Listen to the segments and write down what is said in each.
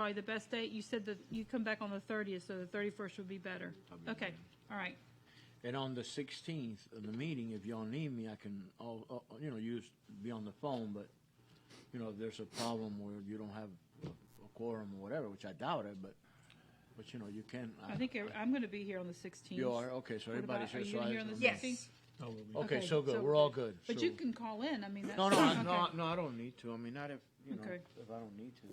probably the best date? You said that you come back on the 30th, so the 31st would be better. Okay, all right. And on the 16th of the meeting, if y'all need me, I can, be on the phone, but, if there's a problem where you don't have a quorum or whatever, which I doubt it, but you can. I think I'm going to be here on the 16th. You are? Okay, so What everybody's about- here. Are you here on the Yes. 16th? Okay, Okay, so good. so- We're all good. But So- you can call in. I mean, that's. No, okay. I don't need to. I mean, not if, Okay. if I don't need to.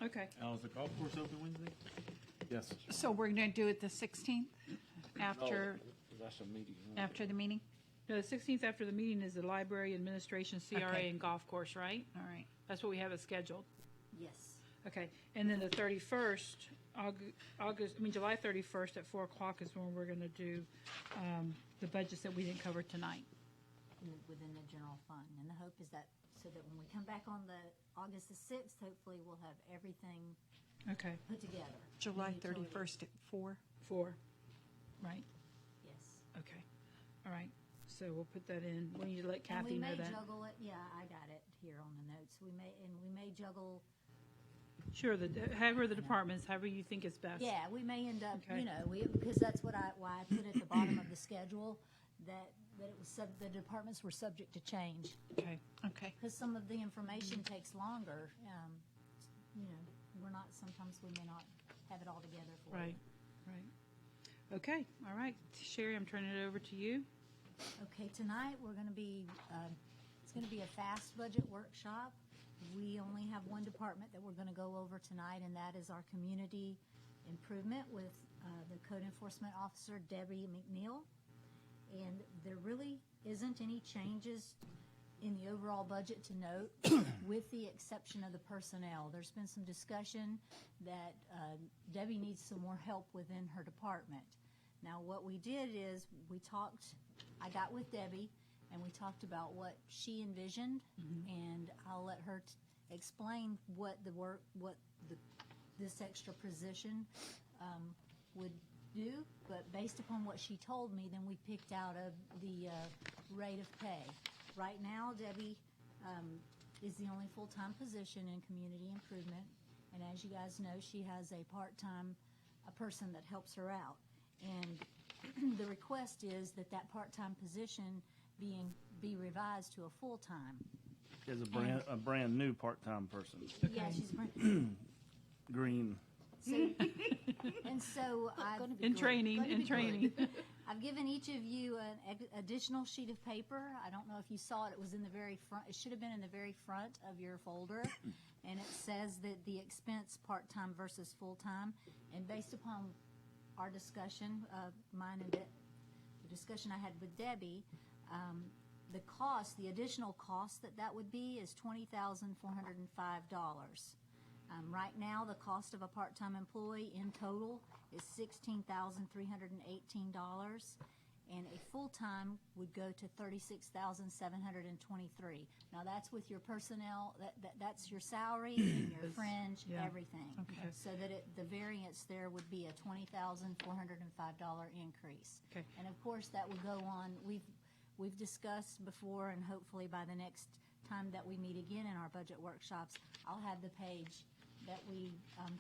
Okay. Al, is the golf course open Wednesday? Yes. So we're going to do it the 16th after, That's a meeting. after the meeting? No, the 16th after the meeting is the library, administration, CRA, Okay. and golf course, right? All right. That's what we have it scheduled. Yes. Okay, and then the 31st, July 31st at 4 o'clock is when we're gonna do the budgets that we didn't cover tonight. Within the general fund. And the hope is that, so that when we come back on the August the 6th, hopefully we'll have everything Okay, put together. July Utility. 31st at 4? 4, right? Yes. Okay, all right. So we'll put that in. We need to let And Kathy we know may that. juggle it, yeah, I got it here on the notes. We may juggle, Sure, however the departments, however you think is best. yeah, we may end up, Okay. because that's why I put at the bottom of the schedule, that it was, the departments were subject to change. Okay, Okay. Because some of the information takes longer, sometimes we may not have it all together for you. right, right. Okay, all right. Sherry, I'm turning it over to you. Okay, tonight, we're gonna be, it's gonna be a fast budget workshop. We only have one department that we're gonna go over tonight, and that is our community improvement with, the code enforcement officer, Debbie McNeil. And there really isn't any changes in the overall budget to note, with the exception of the personnel. There's been some discussion that Debbie needs some more help within her department. Now, what we did is, I got with Debbie, and we talked about what she envisioned, and I'll let her explain what this extra position would do, but based upon what she told me, then we picked out of the rate of pay. Right now, Debbie is the only full-time position in community improvement, and as you guys know, she has a part-time person that helps her out. And the request is that part-time position be revised to a full-time. As a brand new part-time person. Yeah, she's Green. so In training. I've given each of you an additional sheet of paper. I don't know if you saw it. It was in the very front. It should have been in the very front of your folder. And it says that the expense part-time versus full-time. And based upon our discussion, the discussion I had with Debbie, the additional cost that would be is $20,405. Right now, the cost of a part-time employee in total is $16,318, and a full-time would go to $36,723. Now, that's with your personnel, that's your salary and your fringe, Yeah. everything. Okay. So that the variance there would be a $20,405 increase. Okay. And of course, that would go on, we've discussed before, and hopefully by the next time that we meet again in our budget workshops, I'll have the page that we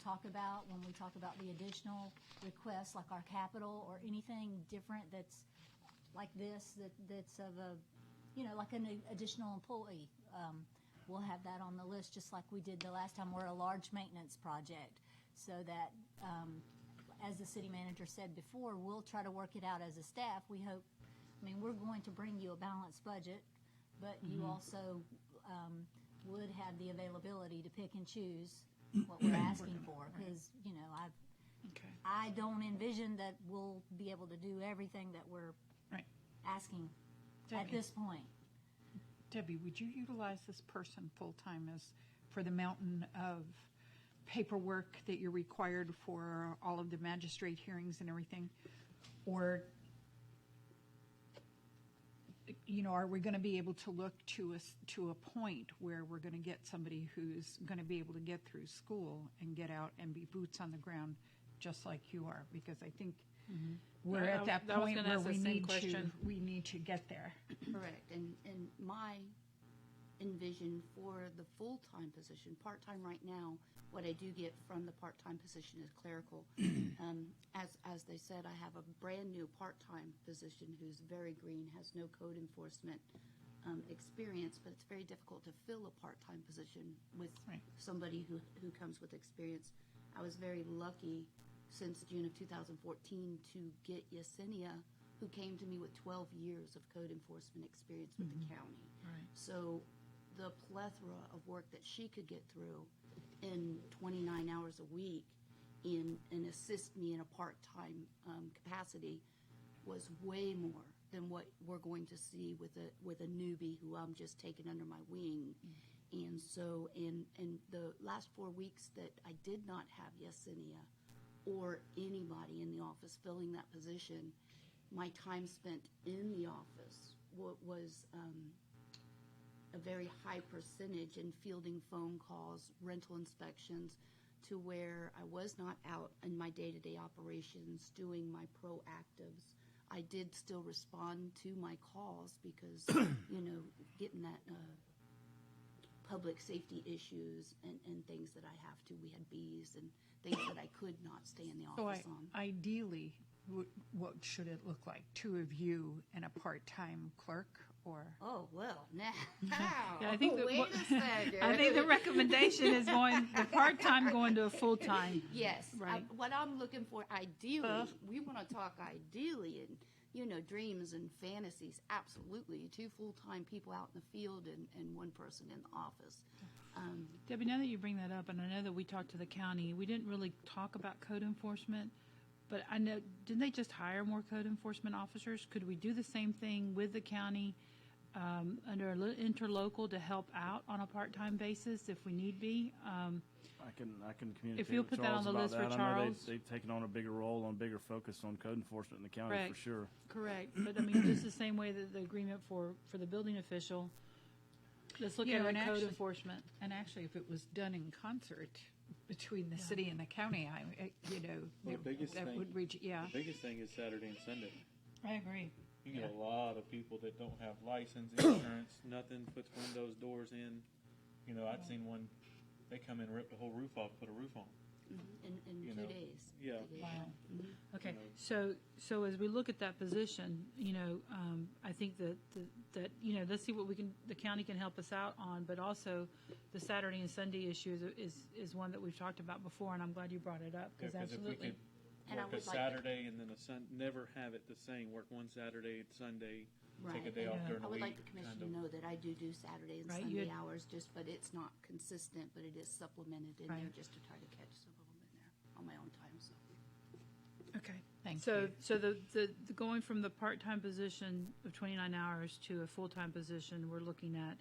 talk about when we talk about the additional requests, like our capital or anything different that's like this, that's of like an additional employee. We'll have that on the list, just like we did the last time. We're a large maintenance project, so that, as the city manager said before, we'll try to work it out as a staff. We hope, we're going to bring you a balanced budget, but you also would have the availability to pick and choose what we're asking for, because, Okay. I don't envision that we'll be able to do everything that we're Right. asking at Debbie. this point. Debbie, would you utilize this person full-time for the mountain of paperwork that you're required for all of the magistrate hearings and everything? Or, are we going to be able to look to a point where we're going to get somebody who's going to be able to get through school and get out and be boots on the ground just like you are? Because I think we're at that I was point gonna where ask the we same need question. to get there. Correct, and my envision for the full-time position. Part-time right now, what I do get from the part-time position is clerical. As they said, I have a brand-new part-time position who's very green, has no code enforcement experience, but it's very difficult to fill a part-time position with somebody who comes with experience. I was very lucky since June of 2014 to get Yesenia, who came to me with 12 years of code enforcement experience with the county. Right. So the plethora of work that she could get through in 29 hours a week and assist me in a part-time capacity was way more than what we're going to see with a newbie who I'm just taking under my wing. And so in the last 4 weeks that I did not have Yesenia or anybody in the office filling that position, my time spent in the office was a very high percentage in fielding phone calls, rental inspections, to where I was not out in my day-to-day operations doing my proactives. I did still respond to my calls because, getting that public safety issues and things that I have to. We had bees and things that I could not stay in the So office on. ideally, what should it look like? 2 of you and a part-time clerk, or? Oh, well, now, Yeah, I think that wait a second. I think the recommendation is the part-time going to a full-time. Yes. Right. What I'm looking for, ideally, we want to talk ideally and, dreams and fantasies. Absolutely. 2 full-time people out in the field and 1 person in the office. Debbie, now that you bring that up, and I know that we talked to the county, we didn't really talk about code enforcement, but I know, didn't they just hire more code enforcement officers? Could we do the same thing with the county under interlocal to help out on a part-time basis if we need be? I can communicate you'll with put that Charles on the about list for that. I know Charles. they've taken on a bigger role, a bigger focus on code enforcement in the county Correct. for sure. Correct, but I mean, just the same way that the agreement for the building official, let's look You at know, it and code actually- enforcement. And actually, if it was done in concert between the city and the county, Well, the biggest that thing- would reach, yeah. The biggest thing is Saturday and Sunday. I agree. You get a lot of people that don't have license, insurance, nothing, puts windows, doors in. I'd seen one, they come in and rip the whole roof off, put a roof on. In You 2 know, days. yeah. They did. Wow. Okay, You know. so as we look at that position, I think that let's see what the county can help us out on, but also the Saturday and Sunday issue is one that we've talked about before, and I'm glad you brought it up, Yeah, because if we absolutely. could And I work a would like- Saturday and then never have it the same, work one Saturday and Sunday, take a day off Yeah. during I the would week. like the commission to know that I do Saturday and Right, you Sunday had- hours, but it's not consistent, but it is supplemented in there Right. just to try to catch some of them in there on my own time, so. Okay. Thank So, you. so the going from the part-time position of 29 hours to a full-time position, we're looking at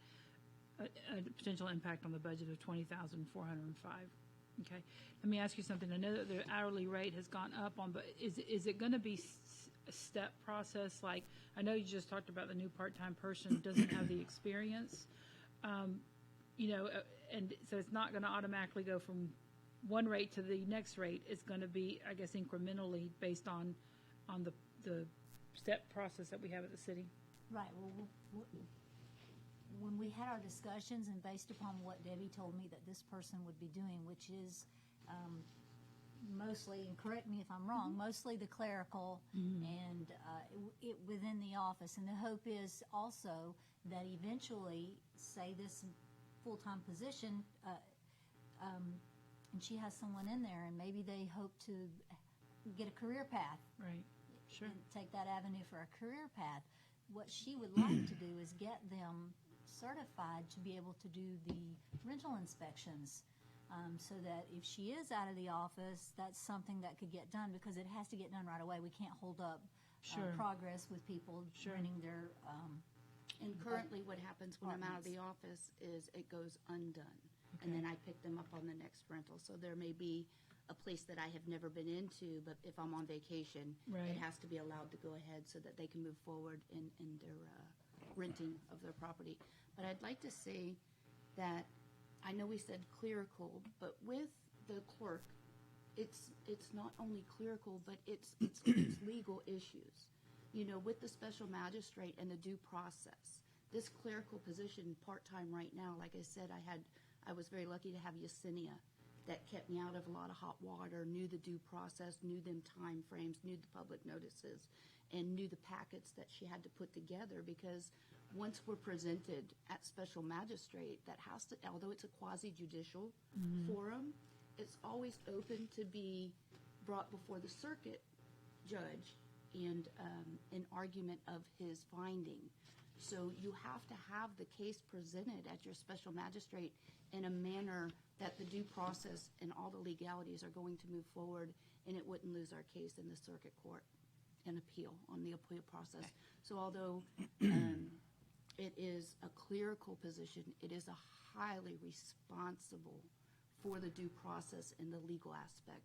a potential impact on the budget of $20,405. Okay. Let me ask you something. I know that the hourly rate has gone up but is it going to be a step process? Like, I know you just talked about the new part-time person doesn't have the experience, and so it's not going to automatically go from one rate to the next rate. It's going to be, I guess, incrementally based on the step process that we have at the city. Right, well, when we had our discussions and based upon what Debbie told me that this person would be doing, which is mostly, and correct me if I'm wrong, mostly the clerical and it within the office. And the hope is also that eventually, say this full-time position, and she has someone in there, and maybe they hope to get a career path. Right. Sure. And take that avenue for a career path. What she would like to do is get them certified to be able to do the rental inspections, so that if she is out of the office, that's something that could get done, because it has to get done right away. We can't hold up Sure. progress with people Sure. renting their And currently what happens when I'm out of the office is it goes undone. And then I pick them up on the next rental. So there may be a place that I have never been into, but if I'm on vacation, Right. it has to be allowed to go ahead so that they can move forward in their renting of their property. But I'd like to say that I know we said clerical, but with the clerk, it's not only clerical, but it's legal issues. With the special magistrate and the due process, this clerical position, part-time right now, like I said, I was very lucky to have Yesenia that kept me out of a lot of hot water, knew the due process, knew them time frames, knew the public notices, and knew the packets that she had to put together, because once we're presented at special magistrate, that has to, although it's a quasi-judicial forum, it's always open to be brought before the circuit judge and an argument of his finding. So you have to have the case presented at your special magistrate in a manner that the due process and all the legalities are going to move forward, and it wouldn't lose our case in the circuit court and appeal on the appeal process. So although it is a clerical position, it is a highly responsible for the due process and the legal aspect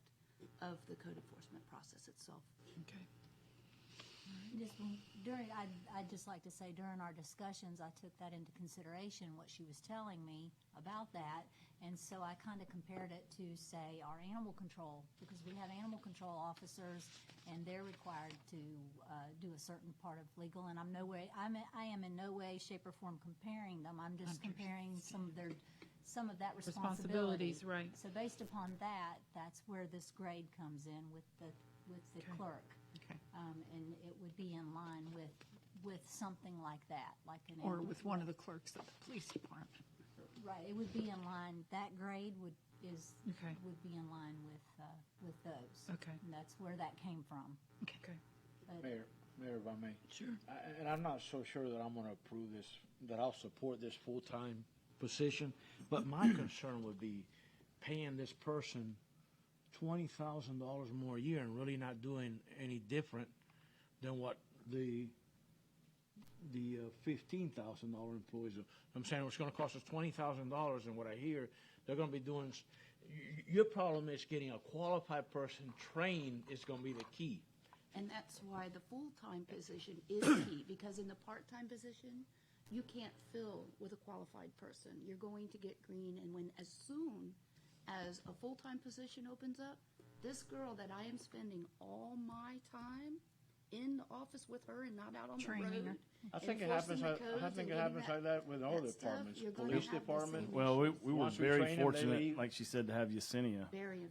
of the code enforcement process itself. Okay. I'd just like to say, during our discussions, I took that into consideration, what she was telling me about that, and so I kind of compared it to, say, our animal control, because we have animal control officers, and they're required to do a certain part of legal, and I am in no way, shape, or form comparing them. I'm just comparing some of that responsibility. Responsibilities, right. So based upon that, that's where this grade comes in with the Okay. clerk. Okay. And it would be in line with something like that, like an. Or with one of the clerks at the police department. Right, it would be in line, that grade would be in line with those. Okay. And that's where that came from. Okay. But Mayor, if I may. Sure. And I'm not so sure that I'm going to approve this, that I'll support this full-time position, but my concern would be paying this person $20,000 more a year and really not doing any different than what the $15,000 employees are. I'm saying it's going to cost us $20,000, and what I hear, they're going to be doing. Your problem is getting a qualified person trained is going to be the key. And that's why the full-time position is key, because in the part-time position, you can't fill with a qualified person. You're going to get green, and as soon as a full-time position opens up, this girl that I am spending all my time in the office with her and not out on Training the road. her. I think it happens. I think it happens like that with all the departments. Police department. Well, We were Once we very train them, they fortunate, leave. like she said, to have Yesenia. Very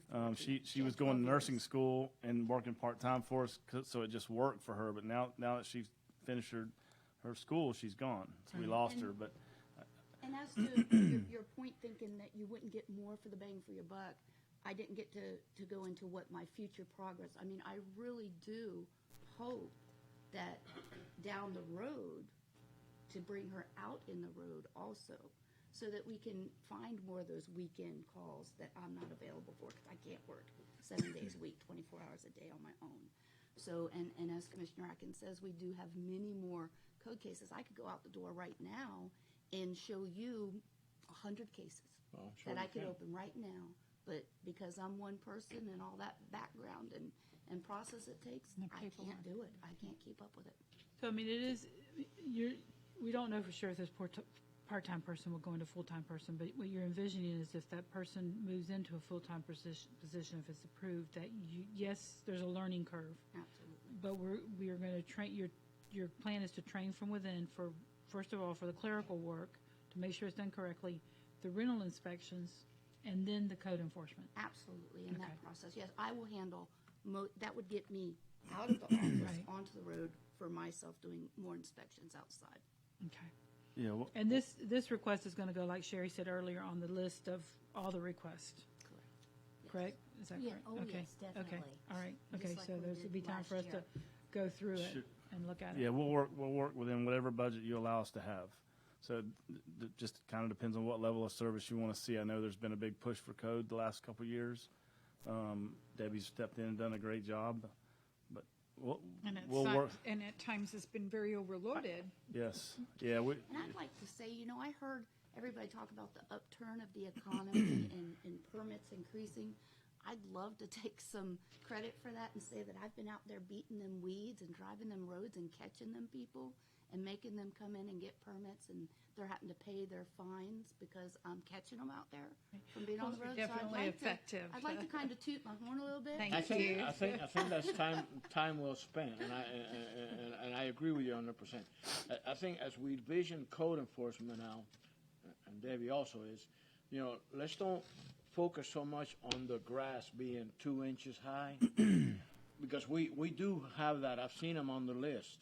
She was going to nursing school and working part-time for us, so it just worked for her. But now that she's finished her school, she's gone. So we lost her. But And as to your point, thinking that you wouldn't get more for the bang for your buck, I didn't get to go into what my future progress. I mean, I really do hope that down the road, to bring her out in the road also, so that we can find more of those weekend calls that I'm not available for, because I can't work 7 days a week, 24 hours a day on my own. So, and as Commissioner Atkins says, we do have many more code cases. I could go out the door right now and show you 100 cases Well, I'm sure that I you could can. open right now, but because I'm one person and all that background and process it takes, And the I paperwork. can't do it. I can't keep up with it. So, I mean, we don't know for sure if this part-time person will go into full-time person, but what you're envisioning is if that person moves into a full-time position, if it's approved, that yes, there's a learning curve, Absolutely. but we are going to train, your plan is to train from within for, first of all, for the clerical work, to make sure it's done correctly, the rental inspections, and then the code enforcement. Absolutely, in that Okay. process. Yes, I will handle, that would get me out of the office Right. onto the road for myself doing more inspections outside. Okay. yeah, well, And this request is going to go, like Sherry said earlier, on the list of all the requests, Correct. correct? Is that Yeah, correct? oh, Okay. yes, definitely. Okay, all right, Just okay, like so we there's did will be time last for us year. to go through it Sure. and look at it. yeah, we'll work within whatever budget you allow us to have. So it just kind of depends on what level of service you want to see. I know there's been a big push for code the last couple of years. Debbie's stepped in and done a great job, but we'll work. And at times it's been very overloaded. Yes, yeah, And I'd like to say, I heard everybody talk about the upturn of the economy and permits increasing. I'd love to take some credit for that and say that I've been out there beating them weeds and driving them roads and catching them people and making them come in and get permits, and they're having to pay their fines because I'm catching them out there from being on the road. Definitely effective. I'd like to kind of toot my horn a little bit. Thank I think, you. I think, I think that's time well spent, and I agree with you 100%. I think as we vision code enforcement now, and Debbie also is, let's don't focus so much on the grass being 2 inches high, because we do have that. I've seen them on the list,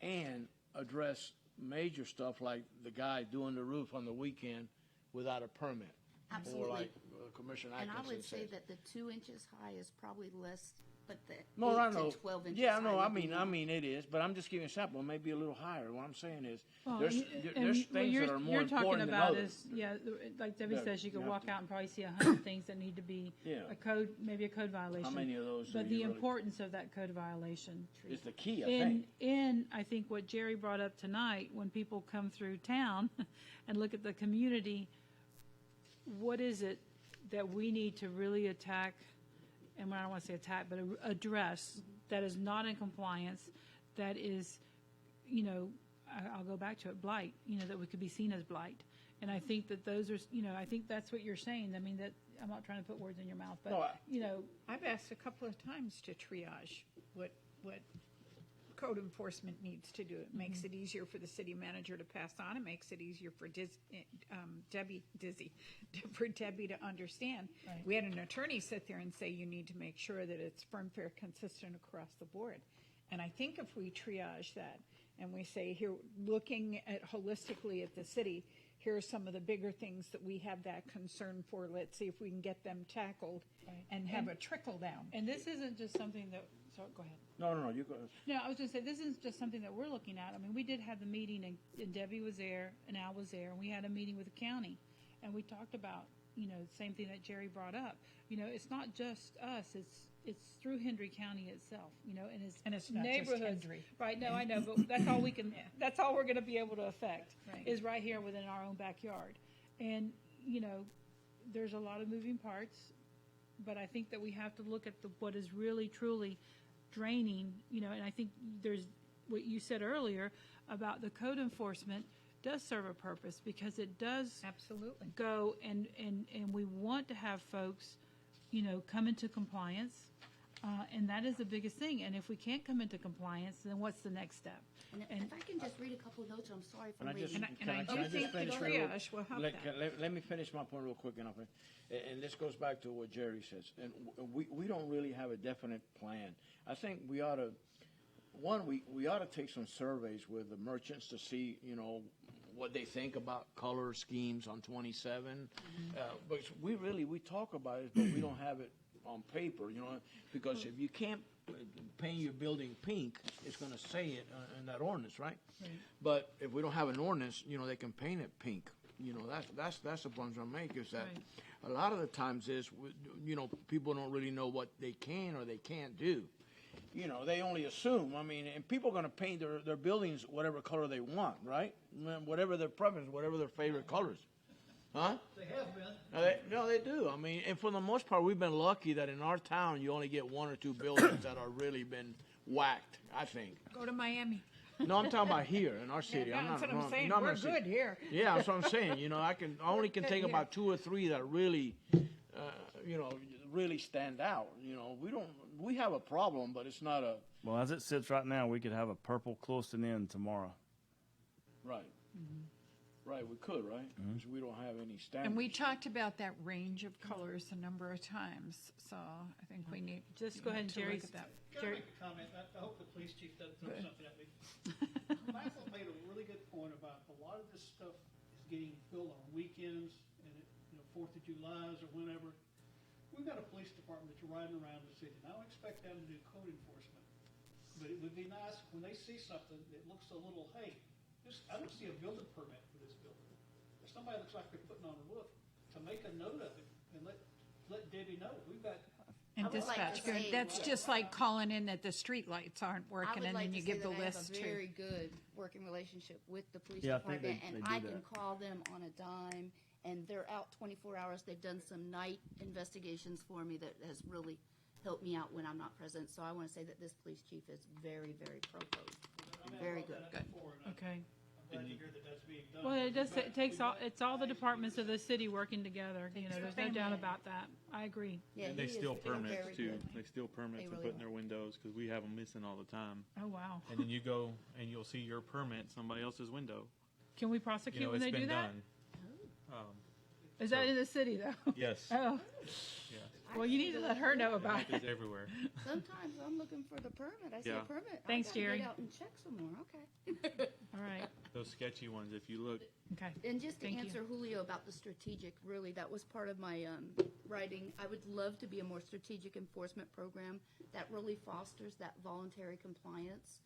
and address major stuff like the guy doing the roof on the weekend without a permit. Absolutely. Or like Commissioner And Atkinson I would say says. that the 2 inches high is probably less, but the No, I 8 know. to 12 inches Yeah, high. no, I would be mean more. it is, but I'm just giving a sample. Maybe a little higher. What I'm saying is, Well, there's and there's what things that are more you're talking important than about others. like Debbie Yeah, says, you you could have walk to- out and probably see 100 things that need to be Yeah. maybe a code violation. How many of those? But do the you really- importance of that code violation. is the key, I think. In I think what Jerry brought up tonight, when people come through town and look at the community, what is it that we need to really attack, and I don't want to say attack, but address, that is not in compliance, that is, I'll go back to it, blight, that we could be seen as blight. And I think that those are, I think that's what you're saying. I mean, that, I'm not trying to put words in your mouth, No, but, I've asked a couple of times to triage what code enforcement needs to do. It makes it easier for the city manager to pass on. It makes it easier for Debbie to understand. Right. We had an attorney sit there and say you need to make sure that it's firm, fair, consistent across the board. And I think if we triage that and we say here, looking at holistically at the city, here are some of the bigger things that we have that concern for. Let's see if we can get them tackled Right. and have a trickle down. and this isn't just something that, so go ahead. No, you go. No, I was going to say, this isn't just something that we're looking at. I mean, we did have the meeting, and Debbie was there, and Al was there, and we had a meeting with the county, and we talked about, the same thing that Jerry brought up. It's not just us, it's through Hendry County itself, And it's not just neighborhoods. Hendry. Right, no, I know, but that's all we can, that's all we're going to be able to affect, Right. is right here within our own backyard. And, there's a lot of moving parts, but I think that we have to look at what is really, truly draining, and I think there's what you said earlier about the code enforcement does serve a purpose, because it does Absolutely. go and we want to have folks, come into compliance, and that is the biggest thing. And if we can't come into compliance, then what's the next step? And if I can just read a couple of notes, I'm sorry if Can I I'm just, reading. And I can do I think just the finish real- triage will help that. Let me finish my point real quick, and and this goes back to what Jerry says. And we don't really have a definite plan. I think we ought to, we ought to take some surveys with the merchants to see, what they think about color schemes on 27. But we talk about it, but we don't have it on paper, because if you can't paint your building pink, it's going to say it in that ordinance, right? But if we don't have an ordinance, they can paint it pink. That's the point I'm making, is that Right. a lot of the times is, people don't really know what they can or they can't do. They only assume. I mean, and people are going to paint their buildings whatever color they want, right? Whatever their preference, whatever their favorite colors. Huh? They have been. No, they do. I mean, and for the most part, we've been lucky that in our town, you only get 1 or 2 buildings that are really been whacked, I think. Go to Miami. No, I'm talking about here in our city. I'm That's not. what I'm saying. no, I'm We're not saying- good here. Yeah, that's what I'm saying. I only can think about 2 or 3 that really, really stand out. We have a problem, but it's not a Well, as it sits right now, we could have a purple Clewiston Inn tomorrow. right. Right, we could, right? Because we don't have any standards. And we talked about that range of colors a number of times, so I think we need Just go ahead and to look Jerry's. at that. Can I Jerry- make a comment? I hope the police chief doesn't throw Good. something at me. Michael made a really good point about a lot of this stuff is getting built on weekends and, 4th of July's or whenever. We've got a police department that's riding around the city, and I don't expect them to do code enforcement. But it would be nice when they see something that looks a little, hey, I don't see a building permit for this building. If somebody looks like they're putting on a roof, to make a note of it and let Debbie know. We've got, And I would like dispatch, to say- that's just like calling in that the street lights aren't I working, would and like then to you say give the that I have list a to. very good working relationship with the police Yeah, I think department, they and do I that. can call them on a dime, and they're out 24 hours. They've done some night investigations for me that has really helped me out when I'm not present. So I want to say that this police chief is very, very pro code. very good. Okay. I'm glad to hear that that's being done. Well, it does, it takes all, We've got- it's all the departments of the city working together, you know, Takes there's the no doubt family. about that. I agree. Yeah, And they he is steal very permits too. good. They steal permits They and really put in their windows because we have them missing all the time. Oh, wow. And then you go and you'll see your permit somebody else's window. Can we You prosecute know, when it's they do been that? done. Is that in the city, though? Yes. Oh, Yes. well, you need to let her know It about happens it. everywhere. Sometimes I'm looking for the permit. I see Yeah. a permit. Thanks, I gotta Jerry. Get out and check some more. Okay. All right, Those sketchy ones, if you look, okay. And just to Thank you. answer Julio about the strategic, really, that was part of my writing. I would love to be a more strategic enforcement program that really fosters that voluntary compliance.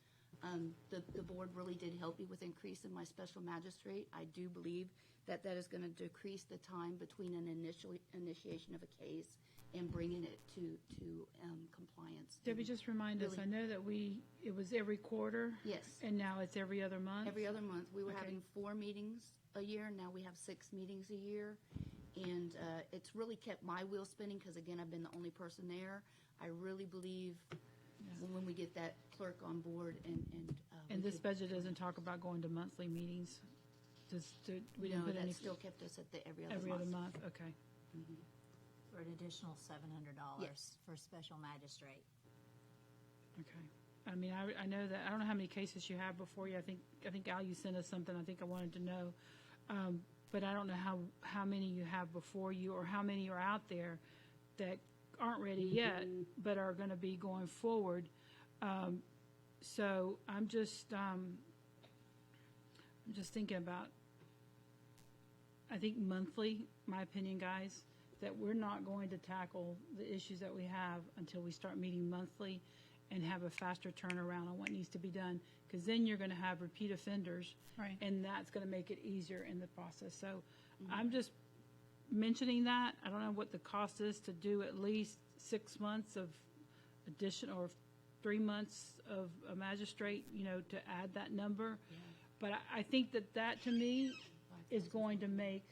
The board really did help me with increase in my special magistrate. I do believe that that is going to decrease the time between an initiation of a case and bringing it to compliance. Debbie, just remind us, Really- I know that it was every quarter, Yes. and now it's every other month? Every other month. We were Okay. having 4 meetings a year, now we have 6 meetings a year. And it's really kept my wheel spinning because, again, I've been the only person there. I really believe when we get that clerk on board and And we this could- budget doesn't talk about going to monthly meetings? We didn't no, put that any, still kept us at the every every other month. month, okay. For an additional $700 Yes. for special magistrate. Okay. I mean, I know that, I don't know how many cases you have before you. I think Al, you sent us something I think I wanted to know. But I don't know how many you have before you or how many are out there that aren't ready yet, but are going to be going forward. So I'm just thinking about, I think monthly, my opinion, guys, that we're not going to tackle the issues that we have until we start meeting monthly and have a faster turnaround on what needs to be done, because then you're going to have repeat offenders. Right. And that's going to make it easier in the process. So I'm just mentioning that. I don't know what the cost is to do at least 6 months of addition or 3 months of a magistrate, to add that number. But I think that to me is going to make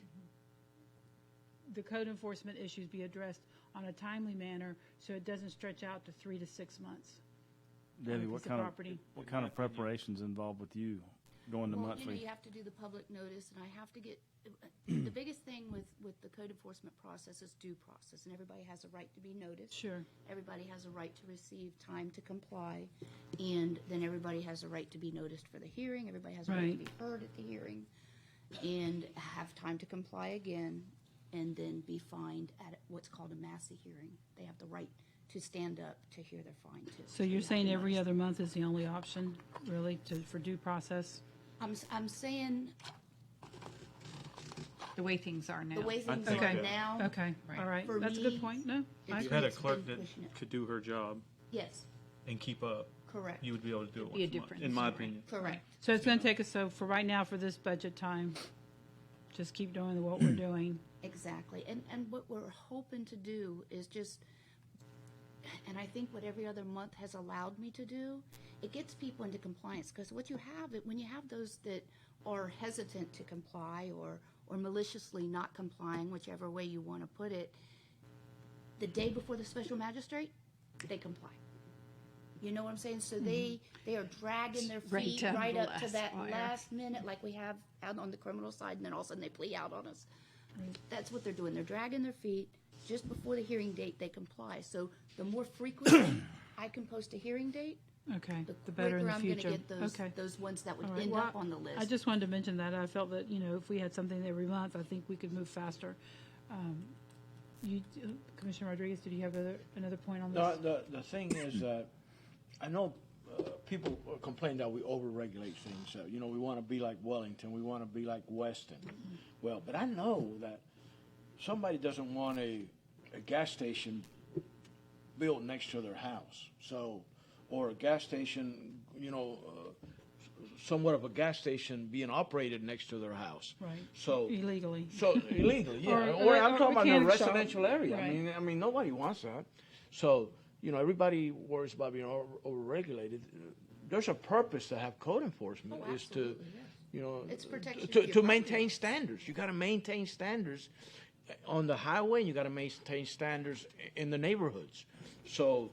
the code enforcement issues be addressed on a timely manner, so it doesn't stretch out to 3 to 6 months. Debbie, piece what of kind of property. what kind of preparations involved with you going to Well, monthly? you have to do the public notice, and I have to get, the biggest thing with the code enforcement process is due process, and everybody has a right to be noticed. Sure. Everybody has a right to receive time to comply, and then everybody has a right to be noticed for the hearing, everybody has a right Right. to be heard at the hearing, and have time to comply again, and then be fined at what's called a massey hearing. They have the right to stand up to hear their fine too. So you're saying every other month is the only option, really, for due process? I'm saying The way things are now. the way things think are that- now. Okay, Right. all right. For That's a me, good point. No, I it's- you had a It's clerk been that pushing it. could do her job Yes, and keep up. correct. You would be able to do it Be a once a month, difference, in my right. opinion. Correct. So it's going to take us, so for right now, for this budget time, just keep doing what we're doing. Exactly. And what we're hoping to do is just, and I think what every other month has allowed me to do, it gets people into compliance. Because what you have, when you have those that are hesitant to comply or maliciously not complying, whichever way you want to put it, the day before the special magistrate, they comply. You know what I'm saying? So they are dragging their Right feet down right the up to last that wire. last minute, like we have out on the criminal side, and then all of a sudden they plea out on us. That's what they're doing. They're dragging their feet. Just before the hearing date, they comply. So the more frequently I can post a hearing date, Okay, the the better in quicker the I'm going to future. get those Okay. those ones that would All right. end Well, up on the list. I just wanted to mention that. I felt that, if we had something every month, I think we could move faster. Commissioner Rodriguez, did you have another point on No, this? the thing is that I know people complain that we overregulate things. We want to be like Wellington, we want to be like Weston. Well, but I know that somebody doesn't want a gas station built next to their house. So, or a gas station, somewhat of a gas station being operated next to their house. Right. So Illegally. So illegally, yeah. Or I'm a talking about in a mechanic shop. residential area. Right. I mean, nobody wants that. So, everybody worries about being overregulated. There's a purpose to have code enforcement, Oh, is to, absolutely, It's protection to of your maintain property. standards. You got to maintain standards on the highway, and you got to maintain standards in the neighborhoods. So,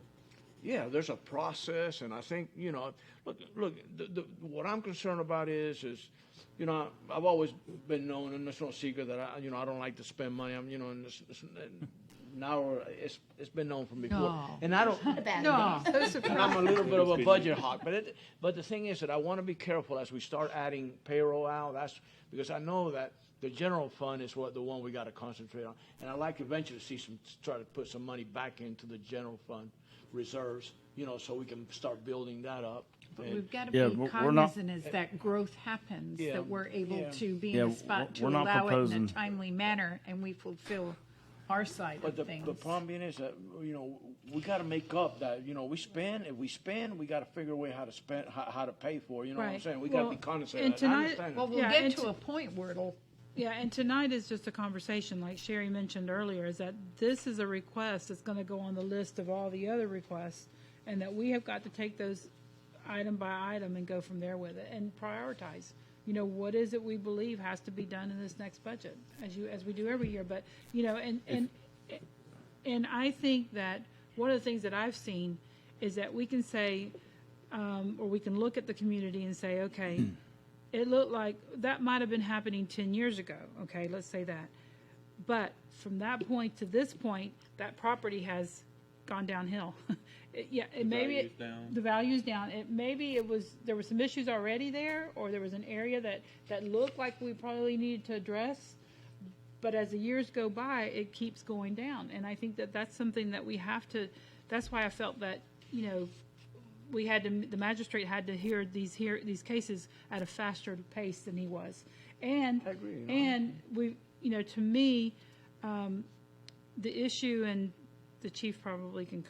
yeah, there's a process, and I think, look, what I'm concerned about is, I've always been known, and it's no secret that I don't like to spend money. And now it's been known from before, No. and I don't. Not a bad No, thing. so And I'm a surprised. little bit of a budget hawk, but the thing is that I want to be careful as we start adding payroll out. That's because I know that the general fund is the one we got to concentrate on, and I'd like eventually to see try to put some money back into the general fund reserves, so we can start building that up. But And- we've got Yeah, to be we're not- cognizant as that growth happens, Yeah, that we're able yeah. to be Yeah, in a spot to we're not allow it in proposing- a timely manner, and we fulfill our side But of the things. problem being is that, we got to make up that, if we spend, we got to figure a way how to spend, how to pay for it, you know what I'm Right. saying? We got to Well, be cognizant and of that. I tonight- understand Well, that. we'll Yeah, get and to to- a point where it'll, Yeah, and tonight is just a conversation, like Sherry mentioned earlier, is that this is a request that's going to go on the list of all the other requests, and that we have got to take those item by item and go from there with it and prioritize. What is it we believe has to be done in this next budget, as we do every year. But and I think that one of the things that I've seen is that we can say, or we can look at the community and say, okay, it looked like that might have been happening 10 years ago. Okay, let's say that. But from that point to this point, that property has gone downhill. value's down. The value's down. There were some issues already there, or there was an area that looked like we probably needed to address. But as the years go by, it keeps going down. And I think that that's something that we have to, that's why I felt that, the magistrate had to hear these cases at a faster pace than he was. And, I agree, and we, to me, the issue, and the chief probably can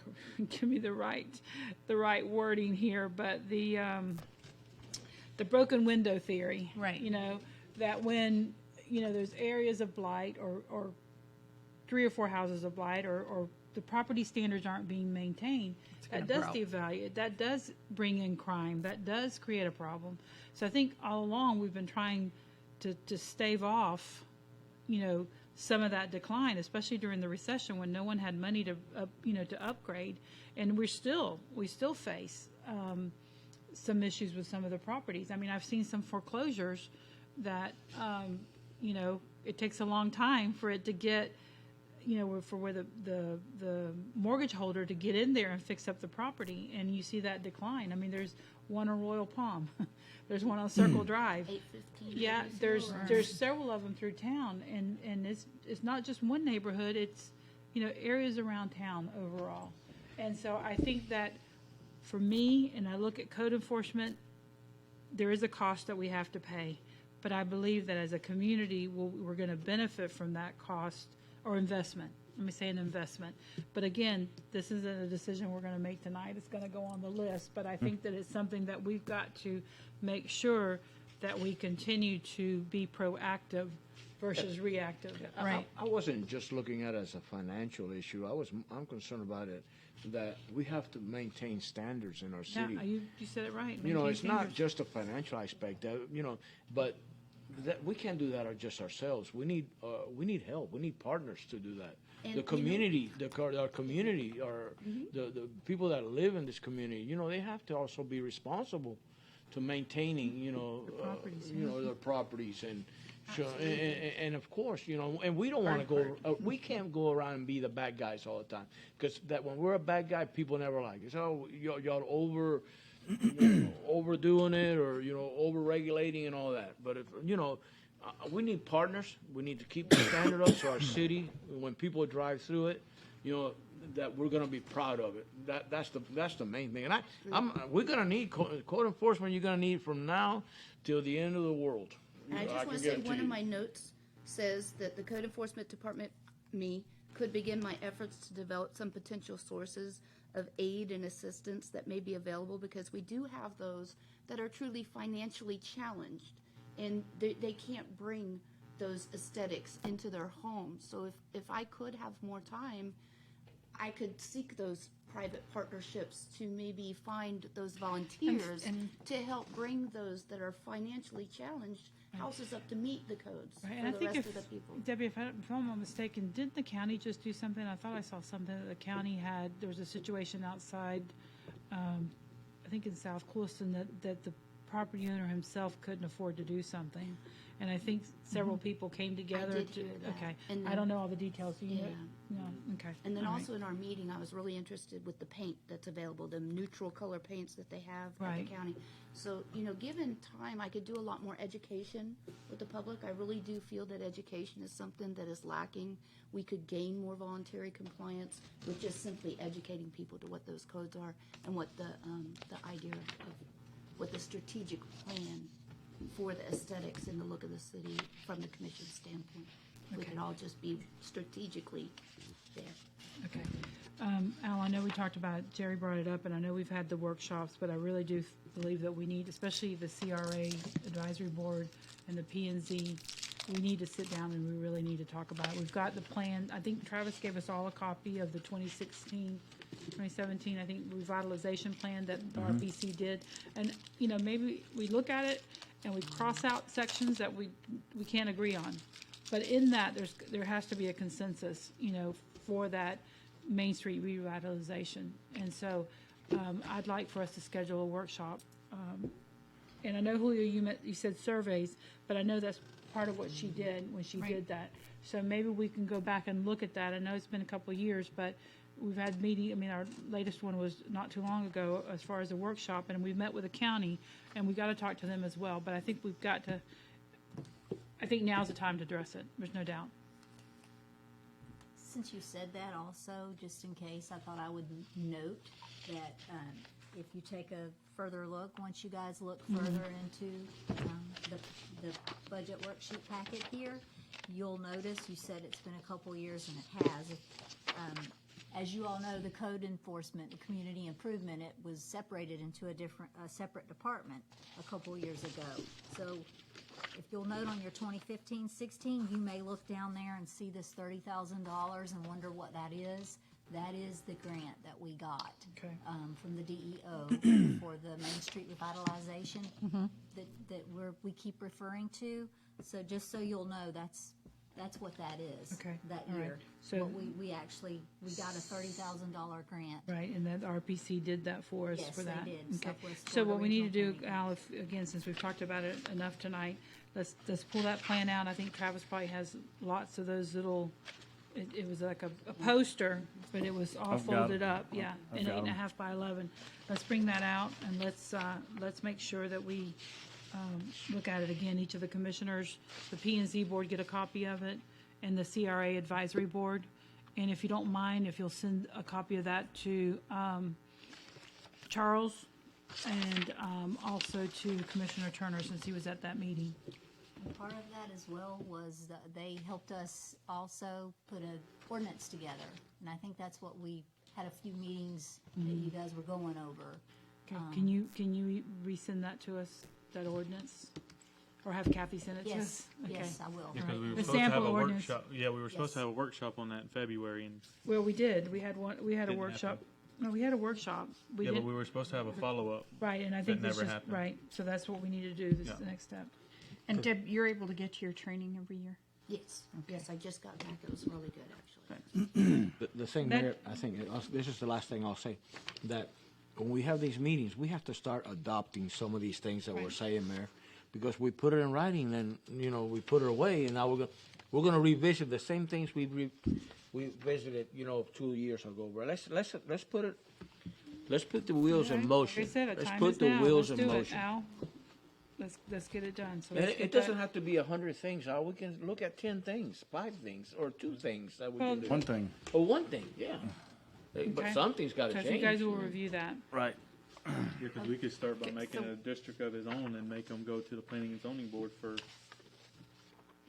give me the right wording here, but the broken window theory. Right. That when, there's areas of blight or 3 or 4 houses of blight or the property standards aren't being maintained, that does gonna grow. devalue, that does bring in crime, that does create a problem. So I think all along we've been trying to stave off, some of that decline, especially during the recession when no one had money to upgrade, and we still face some issues with some of the properties. I mean, I've seen some foreclosures that it takes a long time for it to get, for where the mortgage holder to get in there and fix up the property, and you see that decline. I mean, there's one on Royal Palm, there's one on Circle Drive. 8:15. Yeah, there's several of them through town, and it's not just one neighborhood. It's areas around town overall, and so I think that for me, and I look at code enforcement, there is a cost that we have to pay, but I believe that as a community, we're going to benefit from that cost or investment. Let me say an investment. But again, this isn't a decision we're going to make tonight. It's going to go on the list, but I think that it's something that we've got to make sure that we continue to be proactive versus reactive. Right. I wasn't just looking at it as a financial issue. I'm concerned about it, that we have to maintain standards in our Yeah, city. you said it right. It's Maintain not standards. just a financial aspect, but that we can't do that just ourselves. We need help. We need partners to do that. And, The community, our community, the people that live in this community, they have to also be responsible to maintaining, properties, their properties and of course, and we don't want to go. We can't go around and be the bad guys all the time, because that when we're a bad guy, people never like it. So y'all overdoing it, or over regulating and all that. But if we need partners. We need to keep the standard up so our city, when people drive through it, that we're going to be proud of it. That's the main thing. And we're going to need code enforcement. You're going to need from now till the end of the world. And I just can want to say, guarantee one of you. my notes says that the Code Enforcement Department, could begin my efforts to develop some potential sources of aid and assistance that may be available, because we do have those that are truly financially challenged, and they can't bring those aesthetics into their homes. So if I could have more time, I could seek those private partnerships to maybe find those volunteers And- to help bring those that are financially challenged houses up to meet the codes Right, and I for the think rest if, of the people. Debbie, if I'm not mistaken, didn't the county just do something? I thought I saw something that the county had, there was a situation outside, I think in South Clewiston, that the property owner himself couldn't afford to do something. And I think several people came together did to, hear that. okay. And I then- don't know all the details, do you know? Yeah. No, okay. And then all right. also in our meeting, I was really interested with the paint that's available, the neutral color paints that they have at Right. the county. So, given time, I could do a lot more education with the public. I really do feel that education is something that is lacking. We could gain more voluntary compliance with just simply educating people to what those codes are and what the idea of what the strategic plan for the aesthetics and the look of the city from the commission standpoint. We could all just be strategically there. Okay. Al, I know we talked about, Jerry brought it up, and I know we've had the workshops, but I really do believe that we need, especially the CRA Advisory Board and the P&Z, we need to sit down and we really need to talk about it. We've got the plan. I think Travis gave us all a copy of the 2017, I think, revitalization plan that the RPC did. And, maybe we look at it and we cross out sections that we can't agree on. But in that, there has to be a consensus, for that Main Street revitalization. And so I'd like for us to schedule a workshop. And I know, Julio, you said surveys, but I know that's part of what she did when she did that. So maybe we can go back and look at that. I know it's been a couple of years, but we've had our latest one was not too long ago as far as a workshop, and we met with the county, and we got to talk to them as well. But I think I think now's the time to address it. There's no doubt. Since you said that also, just in case, I thought I would note that if you take a further look, once you guys look further into the budget worksheet packet here, you'll notice, you said it's been a couple years, and it has. As you all know, the code enforcement, the community improvement, it was separated into a separate department a couple years ago. So if you'll note on your 2015-16, you may look down there and see this $30,000 and wonder what that is. That is the grant that we got from the DEO for the Main Street revitalization that we keep referring to. So just so you'll know, that's what that is. Okay. That All right. year. So- What we got a $30,000 grant. Right, and that RPC did that for us Yes, for they that. did. Okay. Southwest So Florida what we need to do, Regional Al, again, since we've talked about it enough tonight, let's pull that plan out. I think Travis probably has lots of those little, it was like a poster, but it was all I've got folded it. up, yeah, I've an got 8.5 by 11. Let's bring that out and let's make sure that we look at it again. Each of the commissioners, the P&Z board get a copy of it, and the CRA advisory board. And if you don't mind, if you'll send a copy of that to Charles and also to Commissioner Turner, since he was at that meeting. And part of that as well was that they helped us also put an ordinance together. And I think that's what we had a few meetings that you guys were going over. Okay, can you resend that to us, that ordinance? Or have Kathy send it to us? Yes, Okay. yes, I will. Because we were The supposed to have sample a ordinance. workshop. Yeah, we were supposed to Yes. have a workshop on that in February, and Well, we did. We had a Didn't workshop. happen. No, we had a workshop. We yeah, did. but we were supposed to have a follow-up. Right, and I think That this never just, happened. right, so that's what we need to do, this is the Yeah. next step. And Deb, you're able to get to your training every year? Yes, yes, I just got back. It was really good, actually. The thing That- there, I think, this is the last thing I'll say, that when we have these meetings, we have to start adopting some of these things that we're Right. saying there. Because we put it in writing, then, we put it away, and now we're gonna revisit the same things we visited, 2 years ago. But let's put the wheels in motion. Like I said, a Let's time put is the now. wheels Let's in do it, motion. Al. Let's get it done. So And let's it get doesn't that- have to be 100 things, Al. We can look at 10 things, 5 things, or 2 things that we Well, can do. One thing, Or 1 thing, yeah. Okay. But something's gotta So if change. you guys will review that. right. Because we could start by Okay, making so- a district of his own and make them go to the planning and zoning board first.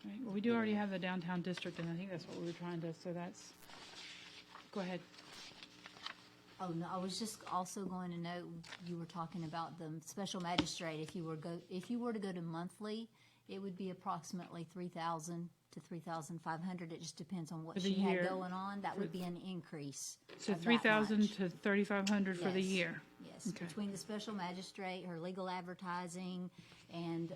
Right, well, we do already have the downtown district, and I think that's what we were trying to, so that's, go ahead. Oh, no, I was just also going to note, you were talking about the special magistrate. If you were to go to monthly, it would be approximately 3,000 to 3,500. It just depends on what For the she had year. going on. That would be an increase. So of that 3,000 much. to 3,500 for the Yes. year. Yes, Okay. between the special magistrate, her legal advertising, and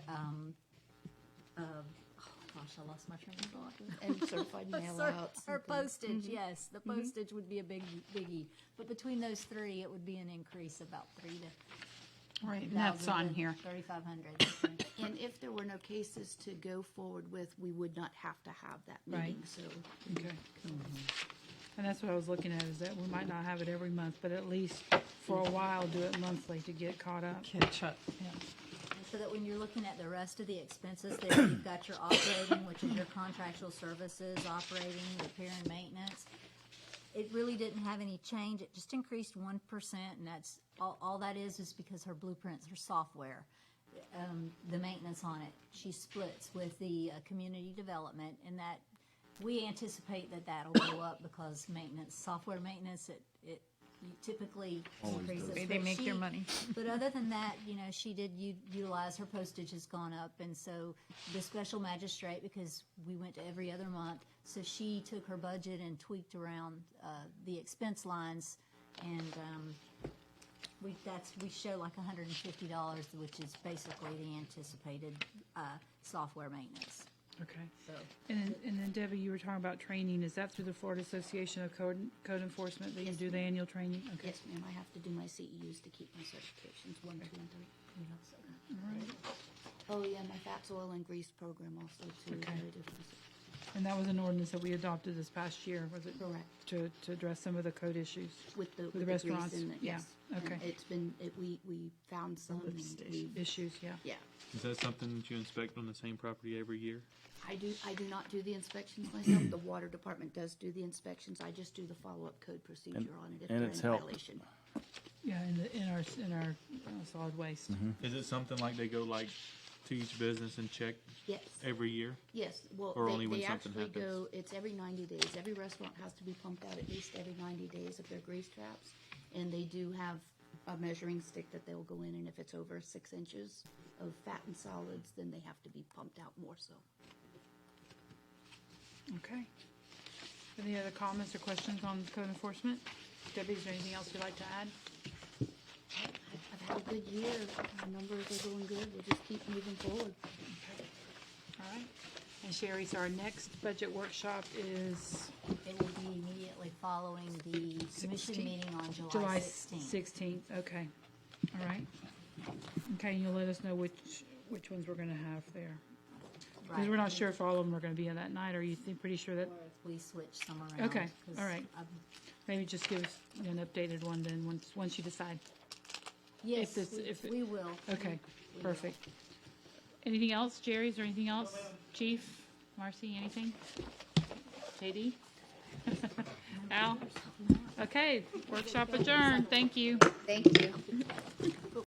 gosh, I lost my train of thought. And certified mail outs. Or postage, yes, the postage would be a biggie. But between those three, it would be an increase about Right, and that's on here. 3,500. And if there were no cases to go forward with, we would not have to have that meeting, so. Okay. And that's what I was looking at, is that we might not have it every month, but at least for a while, do it monthly to get caught up. Catch up, yeah. So that when you're looking at the rest of the expenses there, you've got your operating, which is your contractual services, operating, repair and maintenance. It really didn't have any change. It just increased 1%, and that's all that is because her blueprints are software. The maintenance on it, she splits with the community development, and that we anticipate that'll go up because software maintenance, it typically increases. They make their money. But other than that, she did utilize, her postage has gone up, and so the special magistrate, because we went to every other month, so she took her budget and tweaked around the expense lines, and we show like $150, which is basically the anticipated software maintenance. Okay. So And then Debbie, you were talking about training. Is that through the Florida Association of Code Enforcement that you do the annual training? Okay. Yes, ma'am, I have to do my CEUs to keep my certifications, 1, 2, and 3. All right. Oh, yeah, my fats, oil, and grease program also, too. Okay. Very different. And that was an ordinance that we adopted this past year, was it? Correct. To address some of the code issues? With the grease restaurants, and yes. yeah, okay. And it's been, we found some, and we, Issues, yeah. yeah. Is that something that you inspect on the same property every year? I do not do the inspections myself. The water department does do the inspections. I just do the follow-up code procedure on it if and they're it's in helped. violation. Yeah, in our solid waste. Is it something like they go like to each business and check Yes, every year? yes. Well, Or only when they something actually happens? go, it's every 90 days. Every restaurant has to be pumped out at least every 90 days of their grease traps. And they do have a measuring stick that they'll go in, and if it's over 6 inches of fat and solids, then they have to be pumped out more so. Okay. Any other comments or questions on code enforcement? Debbie, is there anything else you'd like to add? I've had a good year. The numbers are going good. We'll just keep moving forward. All right. And Sherry, so our next budget workshop is it will be immediately following the commission 16th. meeting on July July 16th. 16th. Okay. All right. Okay, and you'll let us know which ones we're going to have there. Because Right. we're not sure if all of them are going to be in that night, or are you pretty sure that, We switch some around. Okay, 'cause all right. maybe just give us an updated one then, once you decide. Yes, this- if it- we will. Okay, We will. perfect. Anything else, Jerry? Is there anything else? Chief, Marcy, anything? JD? Al? Okay, workshop adjourned. Thank you. Thank you.